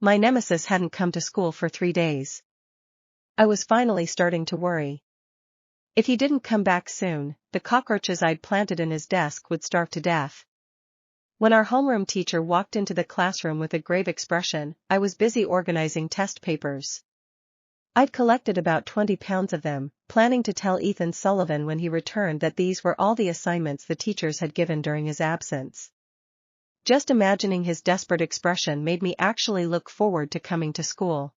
My nemesis hadn't come to school for 3 days. I was finally starting to worry. If he didn't come back soon, the cockroaches I'd planted in his desk would starve to death. When our homeroom teacher walked into the classroom with a grave expression, I was busy organizing test papers. I'd collected about 20 pounds of them, planning to tell Ethan Sullivan when he returned that these were all the assignments the teachers had given during his absence. Just imagining his desperate expression made me actually look forward to coming to school.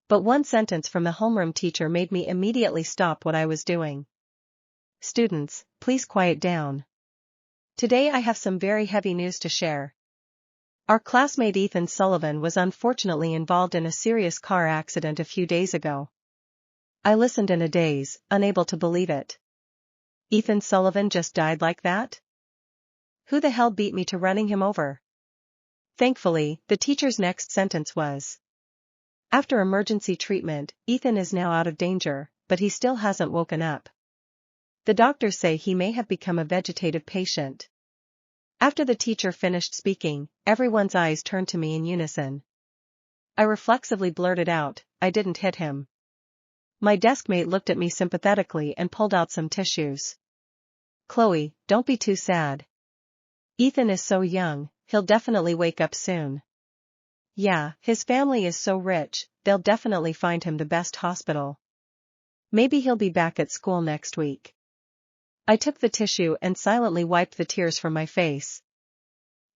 But one sentence from the homeroom teacher made me immediately stop what I was doing. "Students, please quiet down. Today I have some very heavy news to share. Our classmate Ethan Sullivan was unfortunately involved in a serious car accident a few days ago." I listened in a daze, unable to believe it. Ethan Sullivan just died like that? Who the hell beat me to running him over? Thankfully, the teacher's next sentence was, "After emergency treatment, Ethan is now out of danger, but he still hasn't woken up. The doctors say he may have become a vegetative patient." After the teacher finished speaking, everyone's eyes turned to me in unison. I reflexively blurted out, "I didn't hit him." My deskmate looked at me sympathetically and pulled out some tissues. "Chloe, don't be too sad. Ethan is so young, he'll definitely wake up soon. Yeah, his family is so rich, they'll definitely find him the best hospital. Maybe he'll be back at school next week." I took the tissue and silently wiped the tears from my face.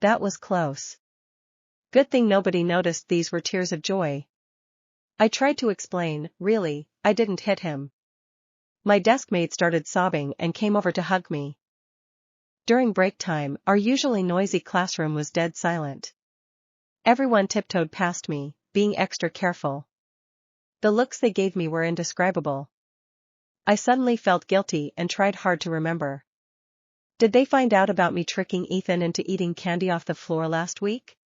That was close. Good thing nobody noticed these were tears of joy. I tried to explain, "Really, I didn't hit him." My deskmate started sobbing and came over to hug me. During break time, our usually noisy classroom was dead silent. Everyone tiptoed past me, being extra careful. The looks they gave me were indescribable. I suddenly felt guilty and tried hard to remember. Did they find out about me tricking Ethan into eating candy off the floor last week?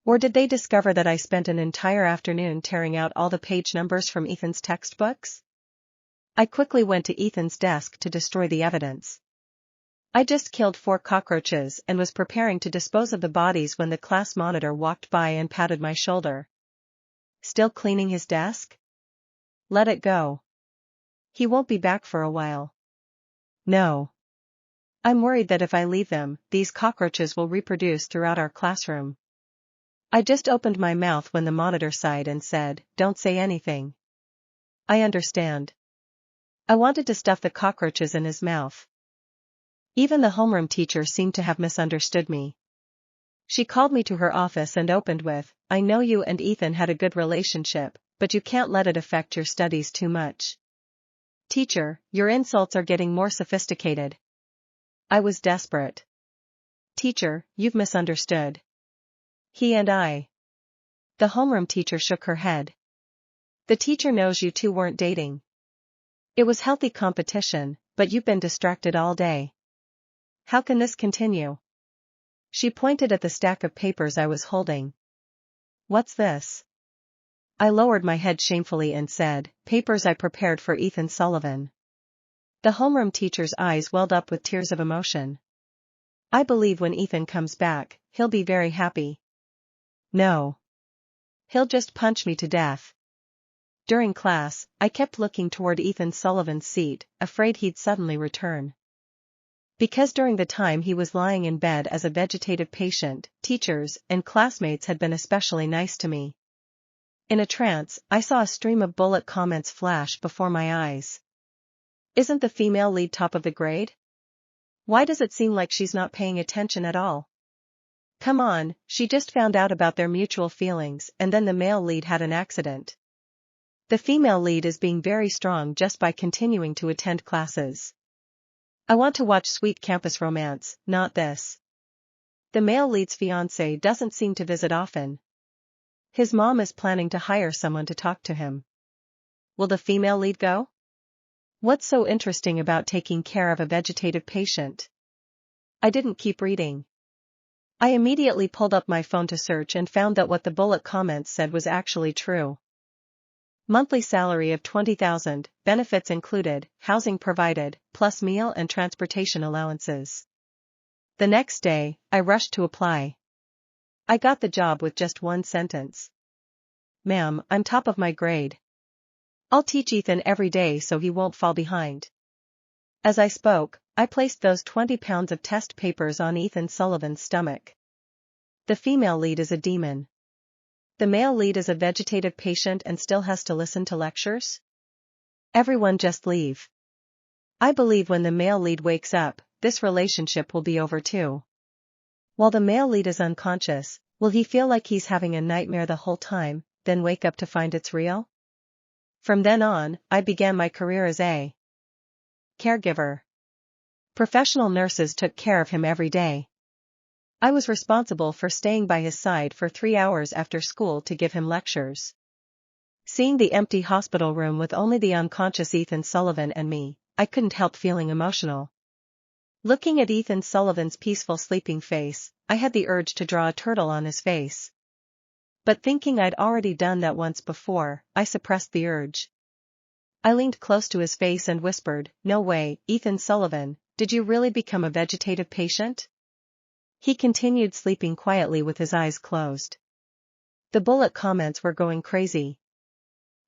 Or did they discover that I spent an entire afternoon tearing out all the page numbers from Ethan's textbooks? I quickly went to Ethan's desk to destroy the evidence. I just killed 4 cockroaches and was preparing to dispose of the bodies when the class monitor walked by and patted my shoulder. "Still cleaning his desk? Let it go. He won't be back for a while." "No. I'm worried that if I leave them, these cockroaches will reproduce throughout our classroom." I just opened my mouth when the monitor sighed and said, "Don't say anything. I understand." I wanted to stuff the cockroaches in his mouth. Even the homeroom teacher seemed to have misunderstood me. She called me to her office and opened with, "I know you and Ethan had a good relationship, but you can't let it affect your studies too much. Teacher, your insults are getting more sophisticated." I was desperate. "Teacher, you've misunderstood. He and I." The homeroom teacher shook her head. "The teacher knows you two weren't dating. It was healthy competition, but you've been distracted all day. How can this continue?" She pointed at the stack of papers I was holding. "What's this?" I lowered my head shamefully and said, "Papers I prepared for Ethan Sullivan." The homeroom teacher's eyes welled up with tears of emotion. "I believe when Ethan comes back, he'll be very happy." "No. He'll just punch me to death." During class, I kept looking toward Ethan Sullivan's seat, afraid he'd suddenly return. Because during the time he was lying in bed as a vegetative patient, teachers and classmates had been especially nice to me. In a trance, I saw a stream of bullet comments flash before my eyes. "Isn't the female lead top of the grade? Why does it seem like she's not paying attention at all? Come on, she just found out about their mutual feelings and then the male lead had an accident. The female lead is being very strong just by continuing to attend classes. I want to watch sweet campus romance, not this. The male lead's fiancé doesn't seem to visit often. His mom is planning to hire someone to talk to him. Will the female lead go? What's so interesting about taking care of a vegetative patient?" I didn't keep reading. I immediately pulled up my phone to search and found that what the bullet comments said was actually true. Monthly salary of $20,000, benefits included, housing provided, plus meal and transportation allowances. The next day, I rushed to apply. I got the job with just one sentence. Ma'am, I'm top of my grade. I'll teach Ethan every day so he won't fall behind. As I spoke, I placed those 20 pounds of test papers on Ethan Sullivan's stomach. The female lead is a demon. The male lead is a vegetative patient and still has to listen to lectures? Everyone just leave. I believe when the male lead wakes up, this relationship will be over too. While the male lead is unconscious, will he feel like he's having a nightmare the whole time, then wake up to find it's real? From then on, I began my career as a caregiver. Professional nurses took care of him every day. I was responsible for staying by his side for 3 hours after school to give him lectures. Seeing the empty hospital room with only the unconscious Ethan Sullivan and me, I couldn't help feeling emotional. Looking at Ethan Sullivan's peaceful sleeping face, I had the urge to draw a turtle on his face. But thinking I'd already done that once before, I suppressed the urge. I leaned close to his face and whispered, "No way, Ethan Sullivan, did you really become a vegetative patient?" He continued sleeping quietly with his eyes closed. The bullet comments were going crazy.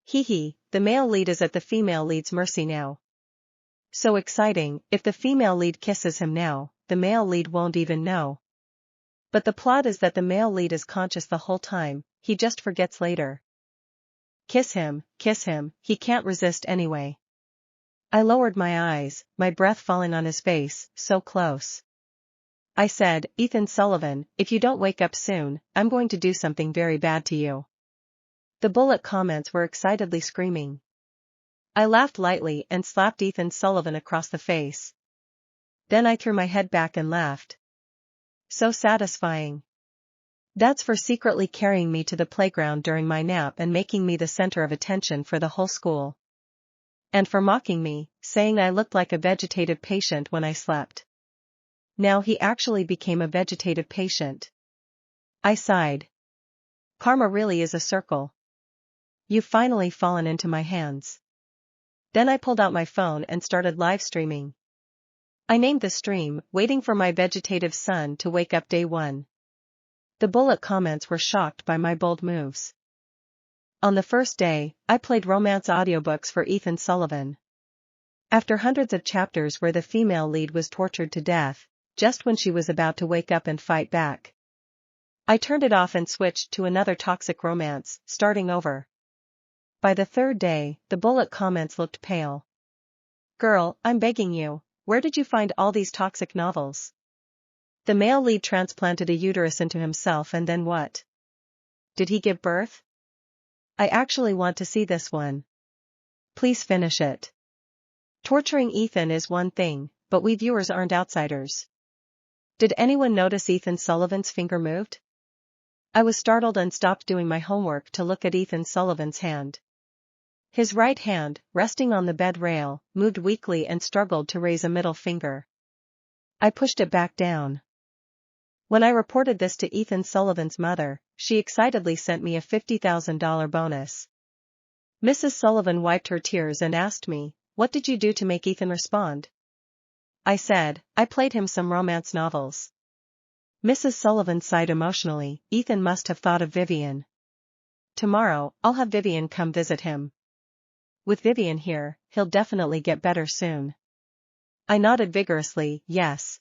Hee, the male lead is at the female lead's mercy now. So exciting, if the female lead kisses him now, the male lead won't even know. But the plot is that the male lead is conscious the whole time, he just forgets later. Kiss him, he can't resist anyway. I lowered my eyes, my breath falling on his face, so close. I said, "Ethan Sullivan, if you don't wake up soon, I'm going to do something very bad to you." The bullet comments were excitedly screaming. I laughed lightly and slapped Ethan Sullivan across the face. Then I threw my head back and laughed. So satisfying. That's for secretly carrying me to the playground during my nap and making me the center of attention for the whole school. And for mocking me, saying I looked like a vegetative patient when I slept. Now he actually became a vegetative patient. I sighed. Karma really is a circle. You've finally fallen into my hands. Then I pulled out my phone and started live streaming. I named the stream, "Waiting for my vegetative son to wake up day 1. The bullet comments were shocked by my bold moves. On the first day, I played romance audiobooks for Ethan Sullivan. After hundreds of chapters where the female lead was tortured to death, just when she was about to wake up and fight back, I turned it off and switched to another toxic romance, starting over. By the 3rd day, the bullet comments looked pale. "Girl, I'm begging you, where did you find all these toxic novels? The male lead transplanted a uterus into himself and then what? Did he give birth? I actually want to see this one. Please finish it." Torturing Ethan is one thing, but we viewers aren't outsiders. Did anyone notice Ethan Sullivan's finger moved? I was startled and stopped doing my homework to look at Ethan Sullivan's hand. His right hand, resting on the bed rail, moved weakly and struggled to raise a middle finger. I pushed it back down. When I reported this to Ethan Sullivan's mother, she excitedly sent me a $50,000 bonus. Mrs. Sullivan wiped her tears and asked me, "What did you do to make Ethan respond?" I said, "I played him some romance novels." Mrs. Sullivan sighed emotionally. "Ethan must have thought of Vivian. Tomorrow, I'll have Vivian come visit him. With Vivian here, he'll definitely get better soon." I nodded vigorously, yes.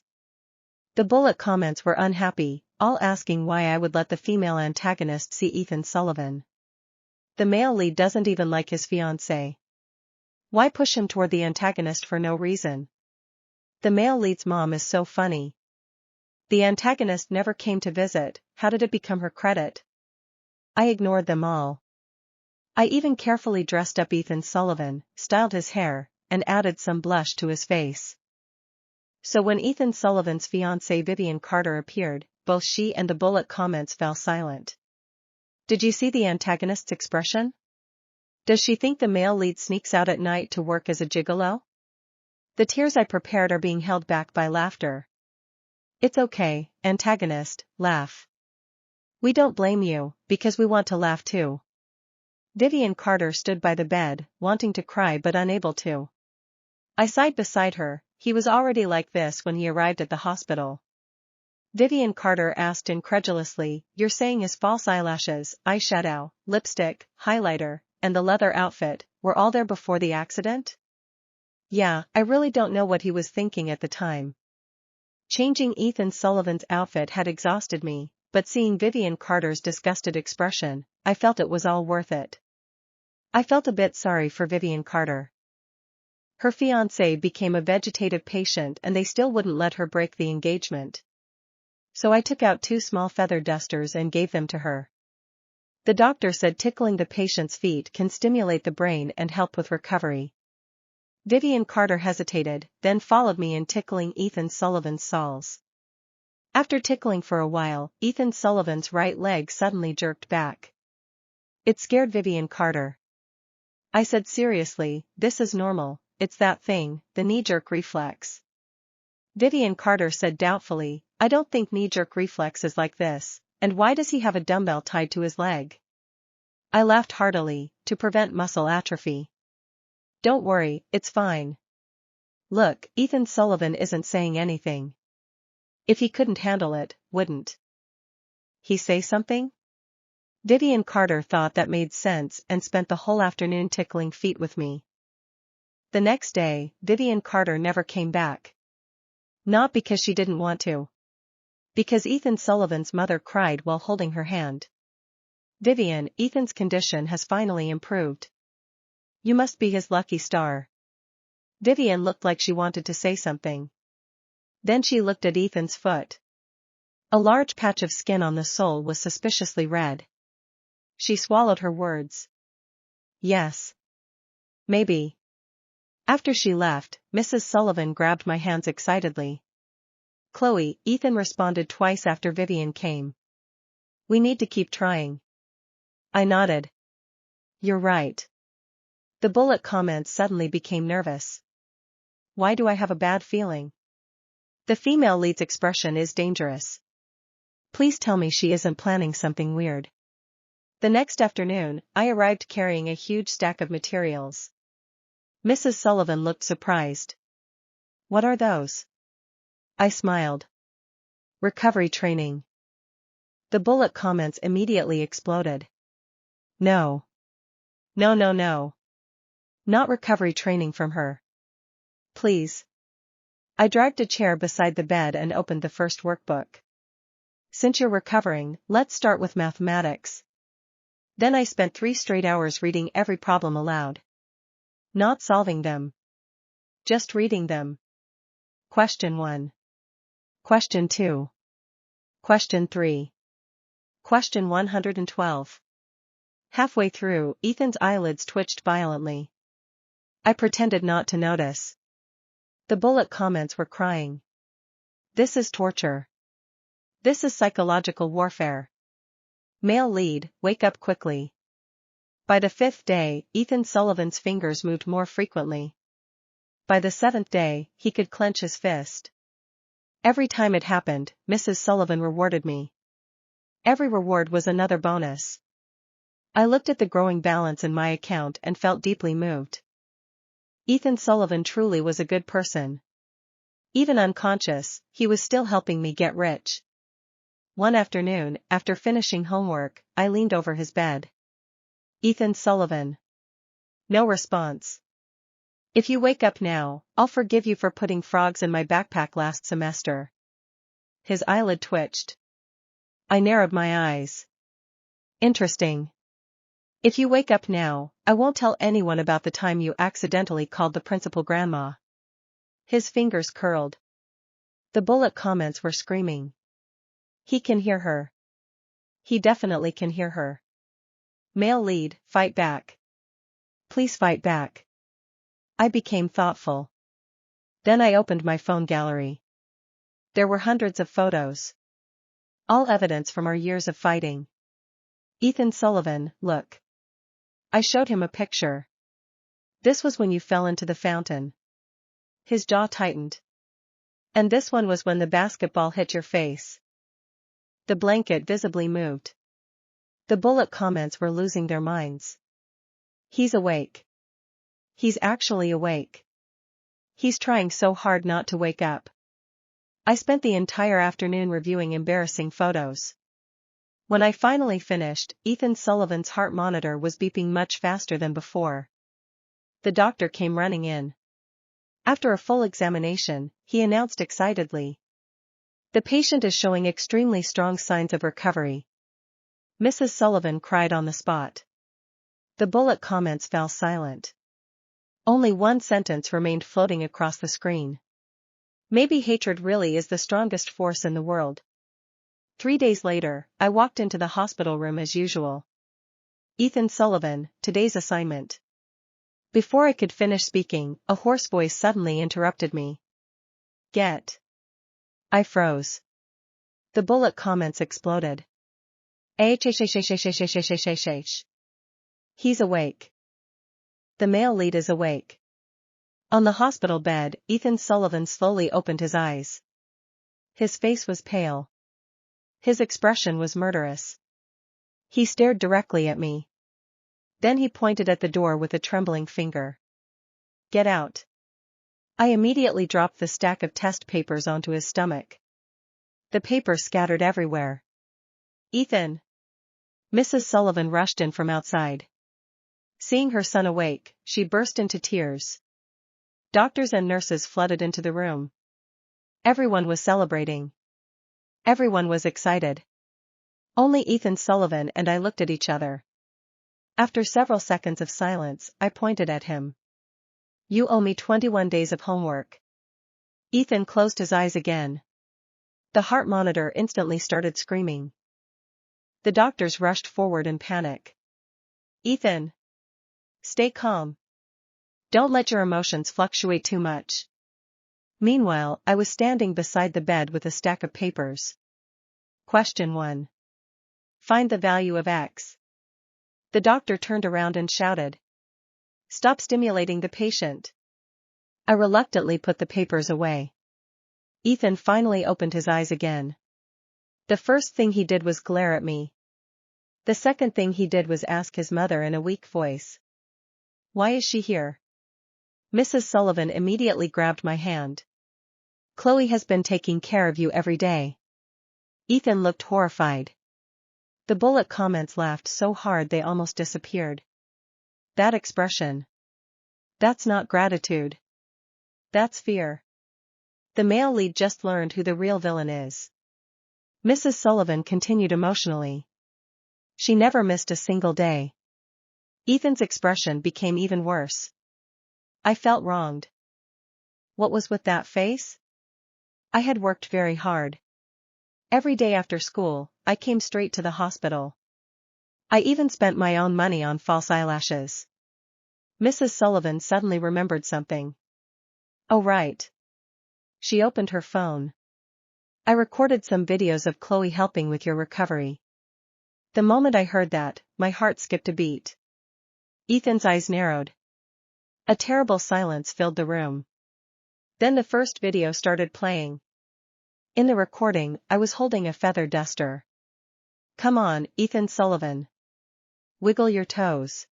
The bullet comments were unhappy, all asking why I would let the female antagonist see Ethan Sullivan. The male lead doesn't even like his fiancée. Why push him toward the antagonist for no reason? The male lead's mom is so funny. The antagonist never came to visit, how did it become her credit? I ignored them all. I even carefully dressed up Ethan Sullivan, styled his hair, and added some blush to his face. So when Ethan Sullivan's fiancée Vivian Carter appeared, both she and the bullet comments fell silent. Did you see the antagonist's expression? Does she think the male lead sneaks out at night to work as a gigolo? The tears I prepared are being held back by laughter. It's okay, antagonist, laugh. We don't blame you, because we want to laugh too. Vivian Carter stood by the bed, wanting to cry but unable to. I sighed beside her. He was already like this when he arrived at the hospital. Vivian Carter asked incredulously, "You're saying his false eyelashes, eyeshadow, lipstick, highlighter, and the leather outfit were all there before the accident?" "Yeah, I really don't know what he was thinking at the time. Changing Ethan Sullivan's outfit had exhausted me, but seeing Vivian Carter's disgusted expression, I felt it was all worth it." I felt a bit sorry for Vivian Carter. Her fiancé became a vegetative patient and they still wouldn't let her break the engagement. So I took out 2 small feather dusters and gave them to her. The doctor said tickling the patient's feet can stimulate the brain and help with recovery. Vivian Carter hesitated, then followed me in tickling Ethan Sullivan's soles. After tickling for a while, Ethan Sullivan's right leg suddenly jerked back. It scared Vivian Carter. I said seriously, "This is normal, it's that thing, the knee-jerk reflex." Vivian Carter said doubtfully, "I don't think knee-jerk reflex is like this, and why does he have a dumbbell tied to his leg?" I laughed heartily, "To prevent muscle atrophy." "Don't worry, it's fine. Look, Ethan Sullivan isn't saying anything. If he couldn't handle it, wouldn't he say something?" Vivian Carter thought that made sense and spent the whole afternoon tickling feet with me. The next day, Vivian Carter never came back. Not because she didn't want to. Because Ethan Sullivan's mother cried while holding her hand. "Vivian, Ethan's condition has finally improved. You must be his lucky star." Vivian looked like she wanted to say something. Then she looked at Ethan's foot. A large patch of skin on the sole was suspiciously red. She swallowed her words. "Yes. Maybe." After she left, Mrs. Sullivan grabbed my hands excitedly. "Chloe," Ethan responded twice after Vivian came. "We need to keep trying." I nodded. "You're right." The bullet comments suddenly became nervous. Why do I have a bad feeling? The female lead's expression is dangerous. Please tell me she isn't planning something weird. The next afternoon, I arrived carrying a huge stack of materials. Mrs. Sullivan looked surprised. "What are those?" I smiled. "Recovery training." The bullet comments immediately exploded. No. No, no, no. Not recovery training from her. Please. I dragged a chair beside the bed and opened the first workbook. "Since you're recovering, let's start with mathematics." Then I spent 3 straight hours reading every problem aloud. Not solving them. Just reading them. Question 1. Question 2. Question 3. Question 112. Halfway through, Ethan's eyelids twitched violently. I pretended not to notice. The bullet comments were crying. "This is torture. This is psychological warfare. Male lead, wake up quickly." By the 5th day, Ethan Sullivan's fingers moved more frequently. By the 7th day, he could clench his fist. Every time it happened, Mrs. Sullivan rewarded me. Every reward was another bonus. I looked at the growing balance in my account and felt deeply moved. Ethan Sullivan truly was a good person. Even unconscious, he was still helping me get rich. One afternoon, after finishing homework, I leaned over his bed. "Ethan Sullivan." No response. "If you wake up now, I'll forgive you for putting frogs in my backpack last semester." His eyelid twitched. I narrowed my eyes. "Interesting. If you wake up now, I won't tell anyone about the time you accidentally called the principal grandma." His fingers curled. The bullet comments were screaming. "He can hear her. He definitely can hear her. Male lead, fight back. Please fight back." I became thoughtful. Then I opened my phone gallery. There were hundreds of photos. All evidence from our years of fighting. "Ethan Sullivan, look." I showed him a picture. "This was when you fell into the fountain." His jaw tightened. "And this one was when the basketball hit your face." The blanket visibly moved. The bullet comments were losing their minds. "He's awake. He's actually awake. He's trying so hard not to wake up." I spent the entire afternoon reviewing embarrassing photos. When I finally finished, Ethan Sullivan's heart monitor was beeping much faster than before. The doctor came running in. After a full examination, he announced excitedly, "The patient is showing extremely strong signs of recovery." Mrs. Sullivan cried on the spot. The bullet comments fell silent. Only one sentence remained floating across the screen. "Maybe hatred really is the strongest force in the world." 3 days later, I walked into the hospital room as usual. "Ethan Sullivan, today's assignment." Before I could finish speaking, a hoarse voice suddenly interrupted me. "Get." I froze. The bullet comments exploded. HHHHHHHHHH. He's awake. The male lead is awake. On the hospital bed, Ethan Sullivan slowly opened his eyes. His face was pale. His expression was murderous. He stared directly at me. Then he pointed at the door with a trembling finger. "Get out." I immediately dropped the stack of test papers onto his stomach. The papers scattered everywhere. "Ethan!" Mrs. Sullivan rushed in from outside. Seeing her son awake, she burst into tears. Doctors and nurses flooded into the room. Everyone was celebrating. Everyone was excited. Only Ethan Sullivan and I looked at each other. After several seconds of silence, I pointed at him. "You owe me 21 days of homework." Ethan closed his eyes again. The heart monitor instantly started screaming. The doctors rushed forward in panic. "Ethan! Stay calm. Don't let your emotions fluctuate too much." Meanwhile, I was standing beside the bed with a stack of papers. Question 1. Find the value of X. The doctor turned around and shouted, "Stop stimulating the patient." I reluctantly put the papers away. Ethan finally opened his eyes again. The first thing he did was glare at me. The second thing he did was ask his mother in a weak voice, "Why is she here?" Mrs. Sullivan immediately grabbed my hand. "Chloe has been taking care of you every day." Ethan looked horrified. The bullet comments laughed so hard they almost disappeared. That expression. That's not gratitude. That's fear. The male lead just learned who the real villain is. Mrs. Sullivan continued emotionally. She never missed a single day. Ethan's expression became even worse. I felt wronged. What was with that face? I had worked very hard. Every day after school, I came straight to the hospital. I even spent my own money on false eyelashes. Mrs. Sullivan suddenly remembered something. Oh right. She opened her phone. "I recorded some videos of Chloe helping with your recovery." The moment I heard that, my heart skipped a beat. Ethan's eyes narrowed. A terrible silence filled the room. Then the first video started playing. In the recording, I was holding a feather duster. "Come on, Ethan Sullivan. Wiggle your toes."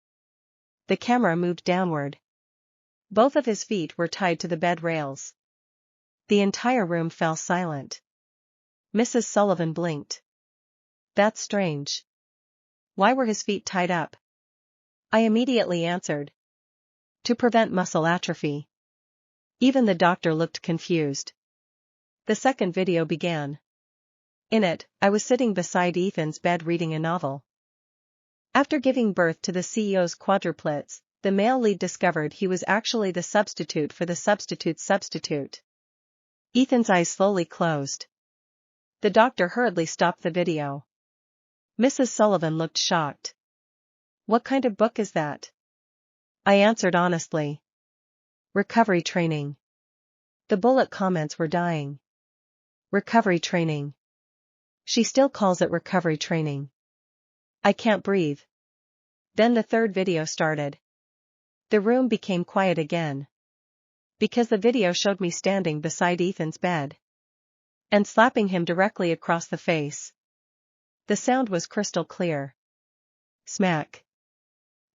The camera moved downward. Both of his feet were tied to the bed rails. The entire room fell silent. Mrs. Sullivan blinked. "That's strange. Why were his feet tied up?" I immediately answered. "To prevent muscle atrophy." Even the doctor looked confused. The second video began. In it, I was sitting beside Ethan's bed reading a novel. After giving birth to the CEO's quadruplets, the male lead discovered he was actually the substitute for the substitute's substitute. Ethan's eyes slowly closed. The doctor hurriedly stopped the video. Mrs. Sullivan looked shocked. "What kind of book is that?" I answered honestly. "Recovery training." The bullet comments were dying. Recovery training. She still calls it recovery training. I can't breathe. Then the third video started. The room became quiet again. Because the video showed me standing beside Ethan's bed. And slapping him directly across the face. The sound was crystal clear. Smack.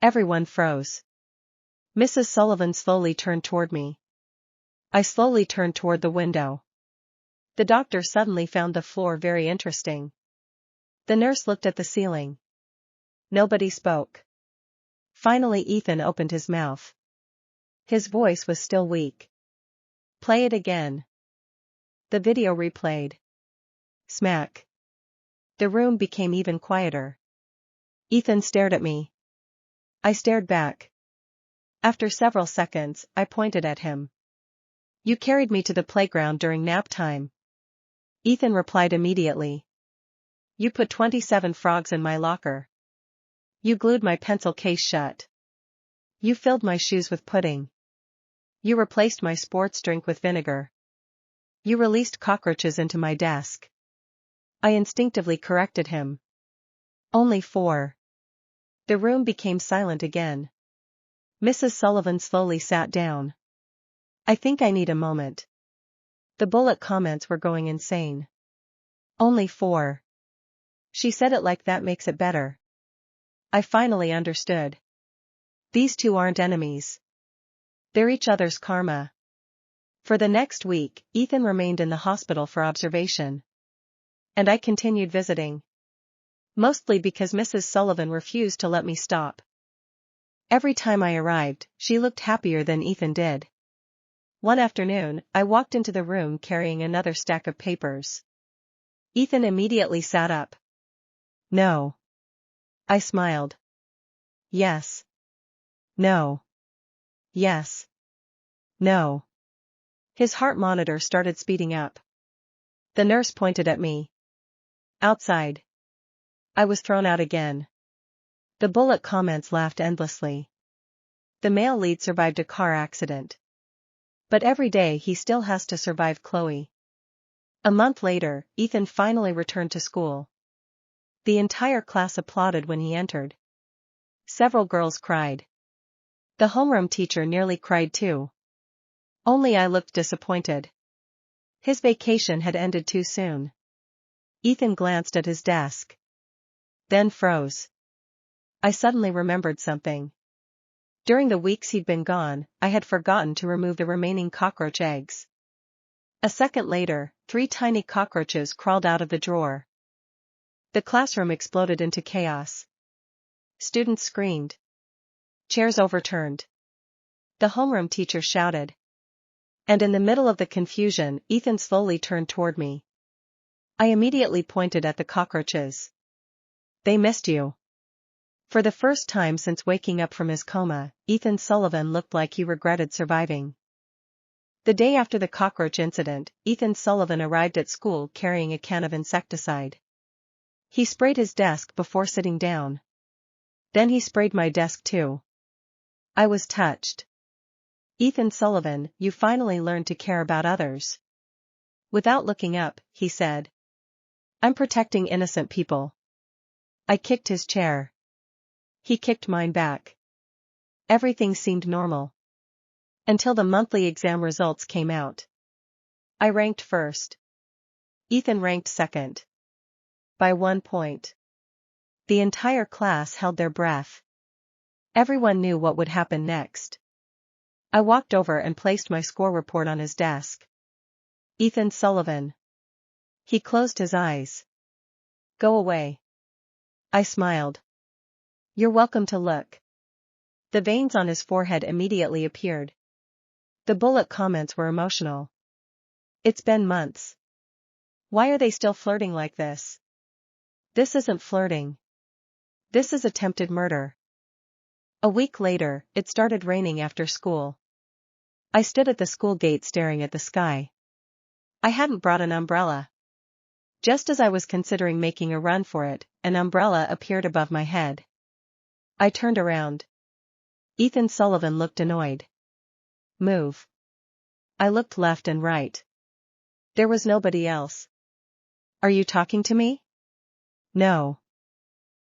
Everyone froze. Mrs. Sullivan slowly turned toward me. I slowly turned toward the window. The doctor suddenly found the floor very interesting. The nurse looked at the ceiling. Nobody spoke. Finally Ethan opened his mouth. His voice was still weak. Play it again. The video replayed. Smack. The room became even quieter. Ethan stared at me. I stared back. After several seconds, I pointed at him. You carried me to the playground during nap time. Ethan replied immediately. You put 27 frogs in my locker. You glued my pencil case shut. You filled my shoes with pudding. You replaced my sports drink with vinegar. You released cockroaches into my desk. I instinctively corrected him. Only 4. The room became silent again. Mrs. Sullivan slowly sat down. I think I need a moment. The bullet comments were going insane. Only 4. She said it like that makes it better. I finally understood. These two aren't enemies. They're each other's karma. For the next week, Ethan remained in the hospital for observation. And I continued visiting. Mostly because Mrs. Sullivan refused to let me stop. Every time I arrived, she looked happier than Ethan did. One afternoon, I walked into the room carrying another stack of papers. Ethan immediately sat up. No. I smiled. Yes. No. Yes. No. His heart monitor started speeding up. The nurse pointed at me. Outside. I was thrown out again. The bullet comments laughed endlessly. The male lead survived a car accident. But every day he still has to survive Chloe. A month later, Ethan finally returned to school. The entire class applauded when he entered. Several girls cried. The homeroom teacher nearly cried too. Only I looked disappointed. His vacation had ended too soon. Ethan glanced at his desk. Then froze. I suddenly remembered something. During the weeks he'd been gone, I had forgotten to remove the remaining cockroach eggs. A second later, 3 tiny cockroaches crawled out of the drawer. The classroom exploded into chaos. Students screamed. Chairs overturned. The homeroom teacher shouted. And in the middle of the confusion, Ethan slowly turned toward me. I immediately pointed at the cockroaches. They missed you. For the first time since waking up from his coma, Ethan Sullivan looked like he regretted surviving. The day after the cockroach incident, Ethan Sullivan arrived at school carrying a can of insecticide. He sprayed his desk before sitting down. Then he sprayed my desk too. I was touched. Ethan Sullivan, you finally learned to care about others. Without looking up, he said. I'm protecting innocent people. I kicked his chair. He kicked mine back. Everything seemed normal. Until the monthly exam results came out. I ranked first. Ethan ranked second. By 1 point. The entire class held their breath. Everyone knew what would happen next. I walked over and placed my score report on his desk. Ethan Sullivan. He closed his eyes. Go away. I smiled. You're welcome to look. The veins on his forehead immediately appeared. The bullet comments were emotional. It's been months. Why are they still flirting like this? This isn't flirting. This is attempted murder. A week later, it started raining after school. I stood at the school gate staring at the sky. I hadn't brought an umbrella. Just as I was considering making a run for it, an umbrella appeared above my head. I turned around. Ethan Sullivan looked annoyed. Move. I looked left and right. There was nobody else. Are you talking to me? No.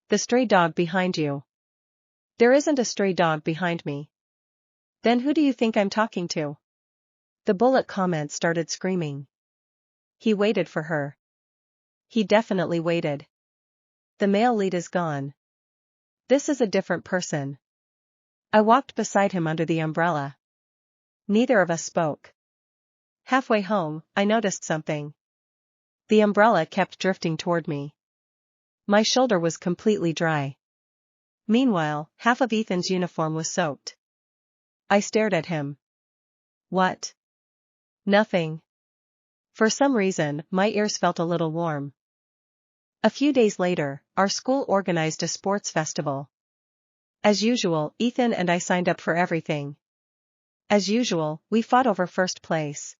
The stray dog behind you. There isn't a stray dog behind me. Then who do you think I'm talking to? The bullet comments started screaming. He waited for her. He definitely waited. The male lead is gone. This is a different person. I walked beside him under the umbrella. Neither of us spoke. Halfway home, I noticed something. The umbrella kept drifting toward me. My shoulder was completely dry. Meanwhile, half of Ethan's uniform was soaked. I stared at him. What? Nothing. For some reason, my ears felt a little warm. A few days later, our school organized a sports festival. As usual, Ethan and I signed up for everything. As usual, we fought over first place.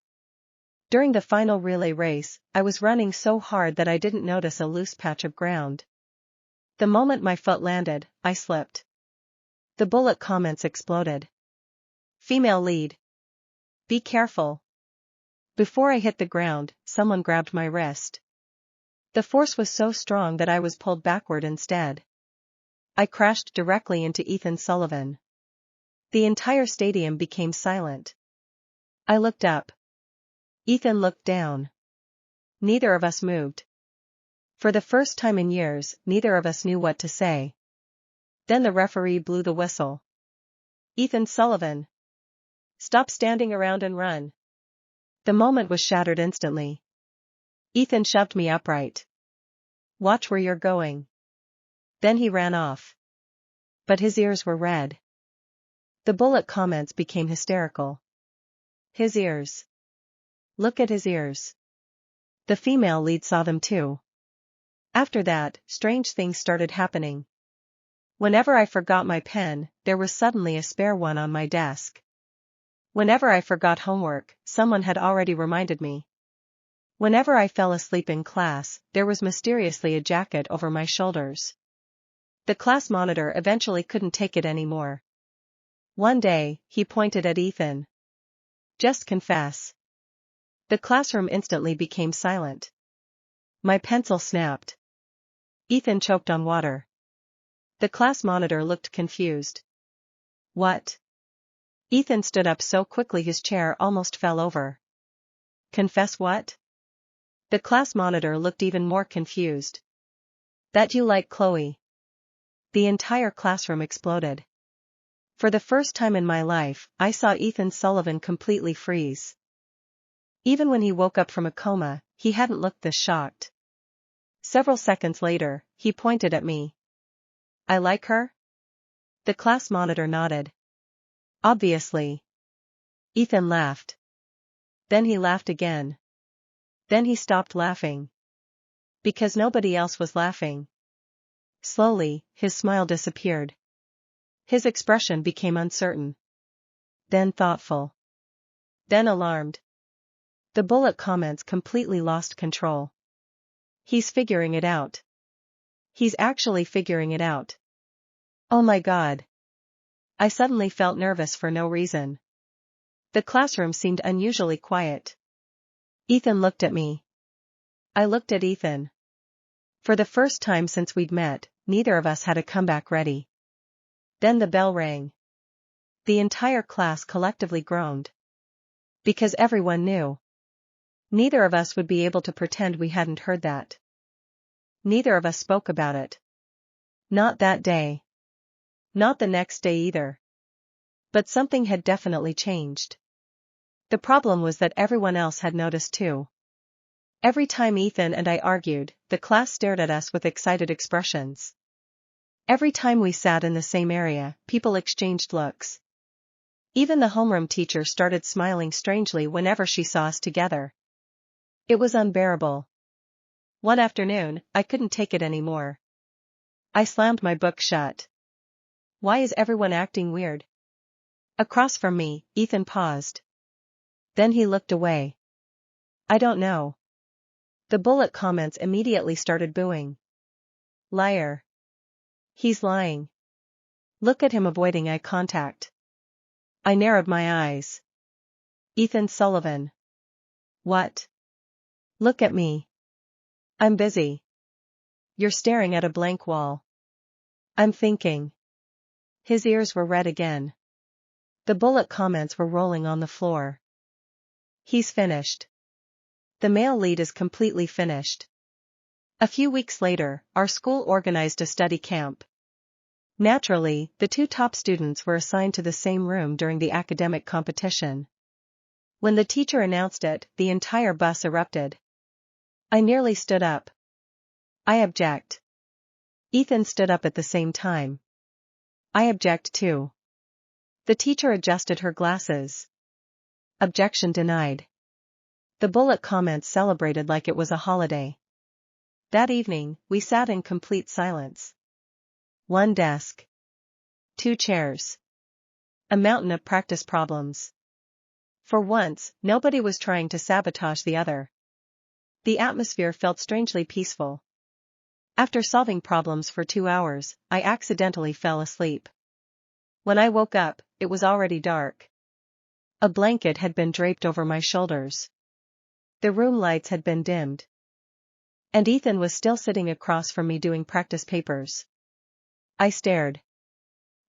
During the final relay race, I was running so hard that I didn't notice a loose patch of ground. The moment my foot landed, I slipped. The bullet comments exploded. Female lead. Be careful. Before I hit the ground, someone grabbed my wrist. The force was so strong that I was pulled backward instead. I crashed directly into Ethan Sullivan. The entire stadium became silent. I looked up. Ethan looked down. Neither of us moved. For the first time in years, neither of us knew what to say. Then the referee blew the whistle. Ethan Sullivan. Stop standing around and run. The moment was shattered instantly. Ethan shoved me upright. Watch where you're going. Then he ran off. But his ears were red. The bullet comments became hysterical. His ears. Look at his ears. The female lead saw them too. After that, strange things started happening. Whenever I forgot my pen, there was suddenly a spare one on my desk. Whenever I forgot homework, someone had already reminded me. Whenever I fell asleep in class, there was mysteriously a jacket over my shoulders. The class monitor eventually couldn't take it anymore. One day, he pointed at Ethan. Just confess. The classroom instantly became silent. My pencil snapped. Ethan choked on water. The class monitor looked confused. What? Ethan stood up so quickly his chair almost fell over. Confess what? The class monitor looked even more confused. That you like Chloe. The entire classroom exploded. For the first time in my life, I saw Ethan Sullivan completely freeze. Even when he woke up from a coma, he hadn't looked this shocked. Several seconds later, he pointed at me. I like her? The class monitor nodded. Obviously. Ethan laughed. Then he laughed again. Then he stopped laughing. Because nobody else was laughing. Slowly, his smile disappeared. His expression became uncertain. Then thoughtful. Then alarmed. The bullet comments completely lost control. He's figuring it out. He's actually figuring it out. Oh my God. I suddenly felt nervous for no reason. The classroom seemed unusually quiet. Ethan looked at me. I looked at Ethan. For the first time since we'd met, neither of us had a comeback ready. Then the bell rang. The entire class collectively groaned. Because everyone knew. Neither of us would be able to pretend we hadn't heard that. Neither of us spoke about it. Not that day. Not the next day either. But something had definitely changed. The problem was that everyone else had noticed too. Every time Ethan and I argued, the class stared at us with excited expressions. Every time we sat in the same area, people exchanged looks. Even the homeroom teacher started smiling strangely whenever she saw us together. It was unbearable. One afternoon, I couldn't take it anymore. I slammed my book shut. Why is everyone acting weird? Across from me, Ethan paused. Then he looked away. I don't know. The bullet comments immediately started booing. Liar. He's lying. Look at him avoiding eye contact. I narrowed my eyes. Ethan Sullivan. What? Look at me. I'm busy. You're staring at a blank wall. I'm thinking. His ears were red again. The bullet comments were rolling on the floor. He's finished. The male lead is completely finished. A few weeks later, our school organized a study camp. Naturally, the two top students were assigned to the same room during the academic competition. When the teacher announced it, the entire bus erupted. I nearly stood up. I object. Ethan stood up at the same time. I object too. The teacher adjusted her glasses. Objection denied. The bullet comments celebrated like it was a holiday. That evening, we sat in complete silence. One desk. Two chairs. A mountain of practice problems. For once, nobody was trying to sabotage the other. The atmosphere felt strangely peaceful. After solving problems for 2 hours, I accidentally fell asleep. When I woke up, it was already dark. A blanket had been draped over my shoulders. The room lights had been dimmed. And Ethan was still sitting across from me doing practice papers. I stared.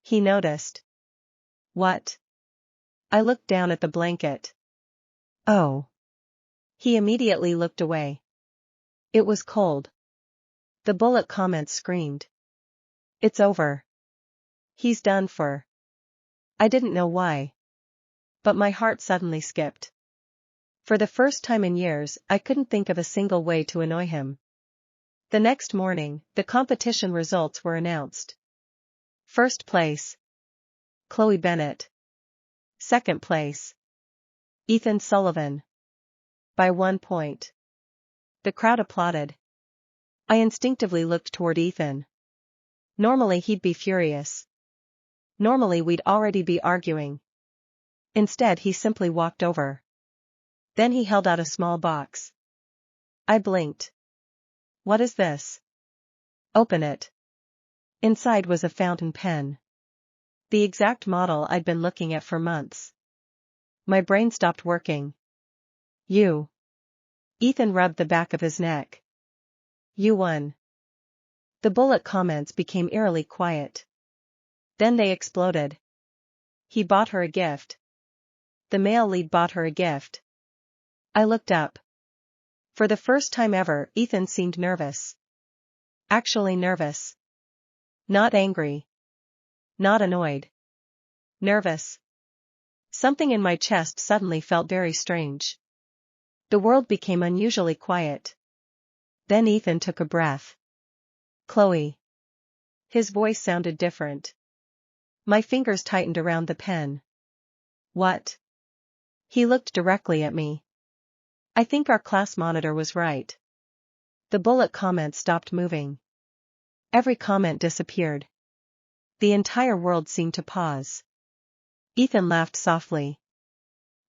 He noticed. What? I looked down at the blanket. Oh. He immediately looked away. It was cold. The bullet comments screamed. It's over. He's done for. I didn't know why. But my heart suddenly skipped. For the first time in years, I couldn't think of a single way to annoy him. The next morning, the competition results were announced. First place. Chloe Bennett. Second place. Ethan Sullivan. By 1 point. The crowd applauded. I instinctively looked toward Ethan. Normally he'd be furious. Normally we'd already be arguing. Instead he simply walked over. Then he held out a small box. I blinked. What is this? Open it. Inside was a fountain pen. The exact model I'd been looking at for months. My brain stopped working. You. Ethan rubbed the back of his neck. You won. The bullet comments became eerily quiet. Then they exploded. He bought her a gift. The male lead bought her a gift. I looked up. For the first time ever, Ethan seemed nervous. Actually nervous. Not angry. Not annoyed. Nervous. Something in my chest suddenly felt very strange. The world became unusually quiet. Then Ethan took a breath. Chloe. His voice sounded different. My fingers tightened around the pen. What? He looked directly at me. I think our class monitor was right. The bullet comments stopped moving. Every comment disappeared. The entire world seemed to pause. Ethan laughed softly.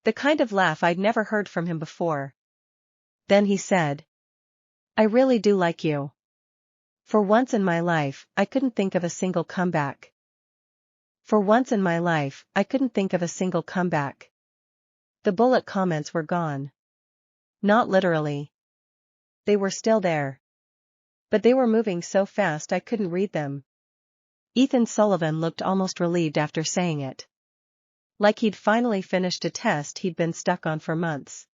The kind of laugh I'd never heard from him before. Then he said, I really do like you. For once in my life, I couldn't think of a single comeback. For once in my life, I couldn't think of a single comeback. The bullet comments were gone. Not literally. They were still there. But they were moving so fast I couldn't read them. Ethan Sullivan looked almost relieved after saying it. Like he'd finally finished a test he'd been stuck on for months.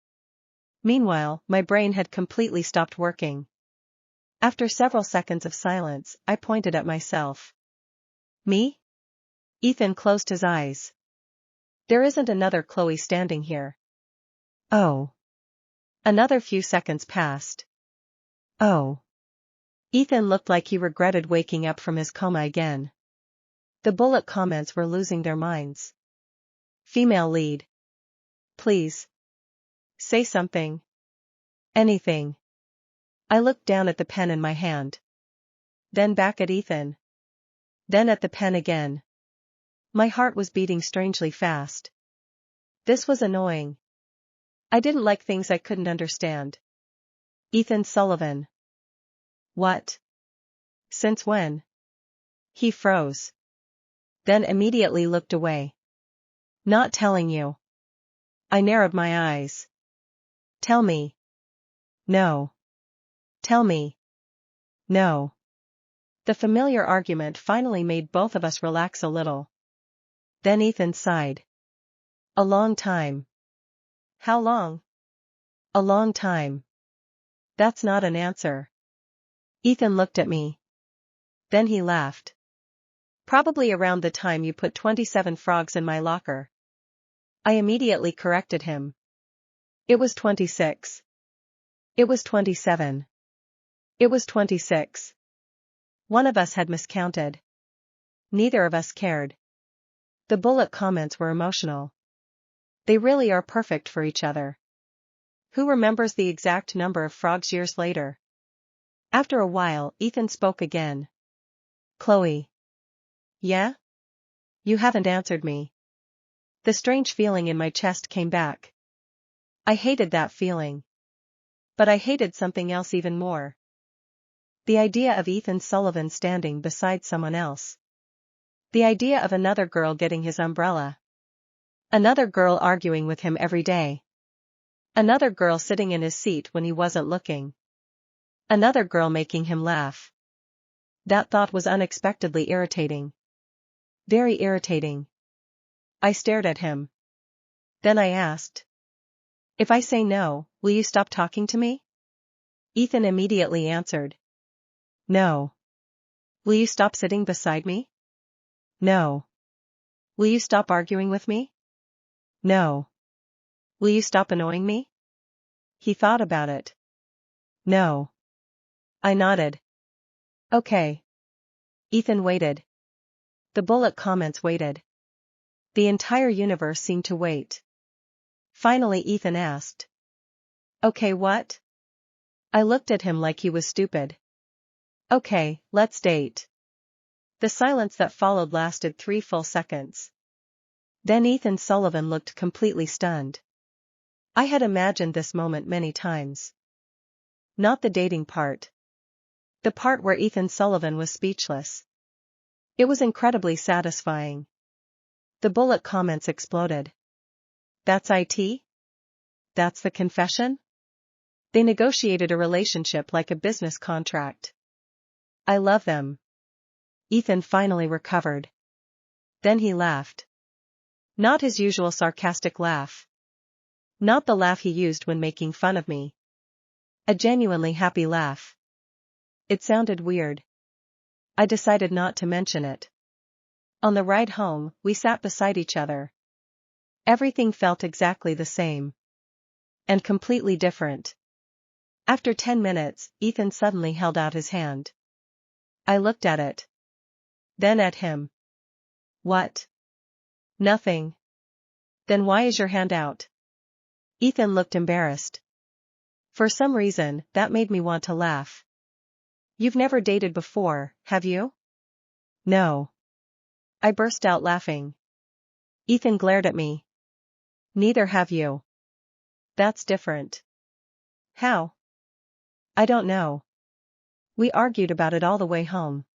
Meanwhile, my brain had completely stopped working. After several seconds of silence, I pointed at myself. Me? Ethan closed his eyes. There isn't another Chloe standing here. Oh. Another few seconds passed. Oh. Ethan looked like he regretted waking up from his coma again. The bullet comments were losing their minds. Female lead. Please. Say something. Anything. I looked down at the pen in my hand. Then back at Ethan. Then at the pen again. My heart was beating strangely fast. This was annoying. I didn't like things I couldn't understand. Ethan Sullivan. What? Since when? He froze. Then immediately looked away. Not telling you. I narrowed my eyes. Tell me. No. Tell me. No. The familiar argument finally made both of us relax a little. Then Ethan sighed. A long time. How long? A long time. That's not an answer. Ethan looked at me. Then he laughed. Probably around the time you put 27 frogs in my locker. I immediately corrected him. It was 26. It was 27. It was 26. One of us had miscounted. Neither of us cared. The bullet comments were emotional. They really are perfect for each other. Who remembers the exact number of frogs years later? After a while, Ethan spoke again. Chloe. Yeah? You haven't answered me. The strange feeling in my chest came back. I hated that feeling. But I hated something else even more. The idea of Ethan Sullivan standing beside someone else. The idea of another girl getting his umbrella. Another girl arguing with him every day. Another girl sitting in his seat when he wasn't looking. Another girl making him laugh. That thought was unexpectedly irritating. Very irritating. I stared at him. Then I asked. If I say no, will you stop talking to me? Ethan immediately answered. No. Will you stop sitting beside me? No. Will you stop arguing with me? No. Will you stop annoying me? He thought about it. No. I nodded. Okay. Ethan waited. The bullet comments waited. The entire universe seemed to wait. Finally Ethan asked. Okay, what? I looked at him like he was stupid. Okay, let's date. The silence that followed lasted 3 full seconds. Then Ethan Sullivan looked completely stunned. I had imagined this moment many times. Not the dating part. The part where Ethan Sullivan was speechless. It was incredibly satisfying. The bullet comments exploded. That's it? That's the confession? They negotiated a relationship like a business contract. I love them. Ethan finally recovered. Then he laughed. Not his usual sarcastic laugh. Not the laugh he used when making fun of me. A genuinely happy laugh. It sounded weird. I decided not to mention it. On the ride home, we sat beside each other. Everything felt exactly the same. And completely different. After 10 minutes, Ethan suddenly held out his hand. I looked at it. Then at him. What? Nothing. Then why is your hand out? Ethan looked embarrassed. For some reason, that made me want to laugh. You've never dated before, have you? No. I burst out laughing. Ethan glared at me. Neither have you. That's different. How? I don't know. We argued about it all the way home.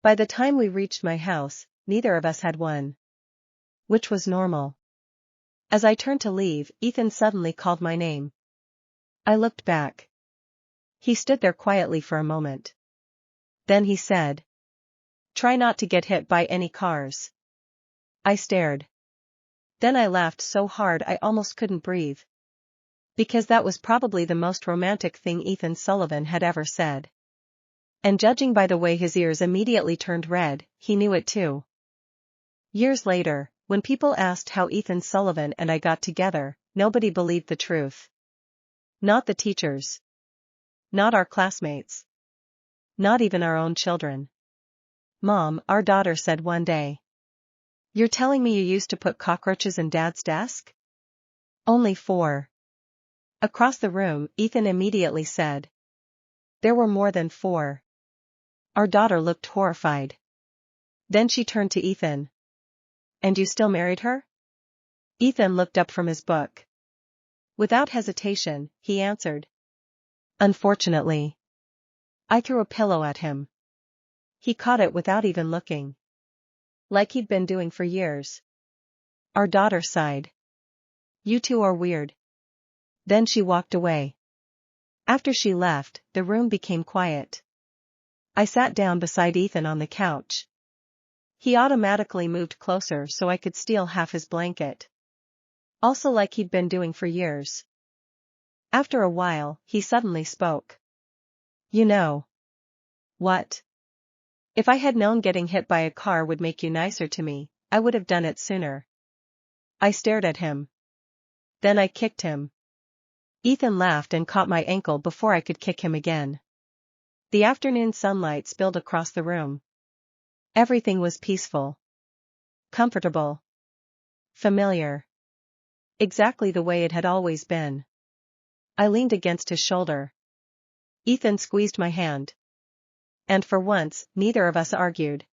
By the time we reached my house, neither of us had won. Which was normal. As I turned to leave, Ethan suddenly called my name. I looked back. He stood there quietly for a moment. Then he said. Try not to get hit by any cars. I stared. Then I laughed so hard I almost couldn't breathe. Because that was probably the most romantic thing Ethan Sullivan had ever said. And judging by the way his ears immediately turned red, he knew it too. Years later, when people asked how Ethan Sullivan and I got together, nobody believed the truth. Not the teachers. Not our classmates. Not even our own children. Mom, our daughter said one day. You're telling me you used to put cockroaches in Dad's desk? Only 4. Across the room, Ethan immediately said. There were more than 4. Our daughter looked horrified. Then she turned to Ethan. And you still married her? Ethan looked up from his book. Without hesitation, he answered. Unfortunately. I threw a pillow at him. He caught it without even looking. Like he'd been doing for years. Our daughter sighed. You two are weird. Then she walked away. After she left, the room became quiet. I sat down beside Ethan on the couch. He automatically moved closer so I could steal half his blanket. Also like he'd been doing for years. After a while, he suddenly spoke. You know. What? If I had known getting hit by a car would make you nicer to me, I would have done it sooner. I stared at him. Then I kicked him. Ethan laughed and caught my ankle before I could kick him again. The afternoon sunlight spilled across the room. Everything was peaceful. Comfortable. Familiar. Exactly the way it had always been. I leaned against his shoulder. Ethan squeezed my hand. And for once, neither of us argued.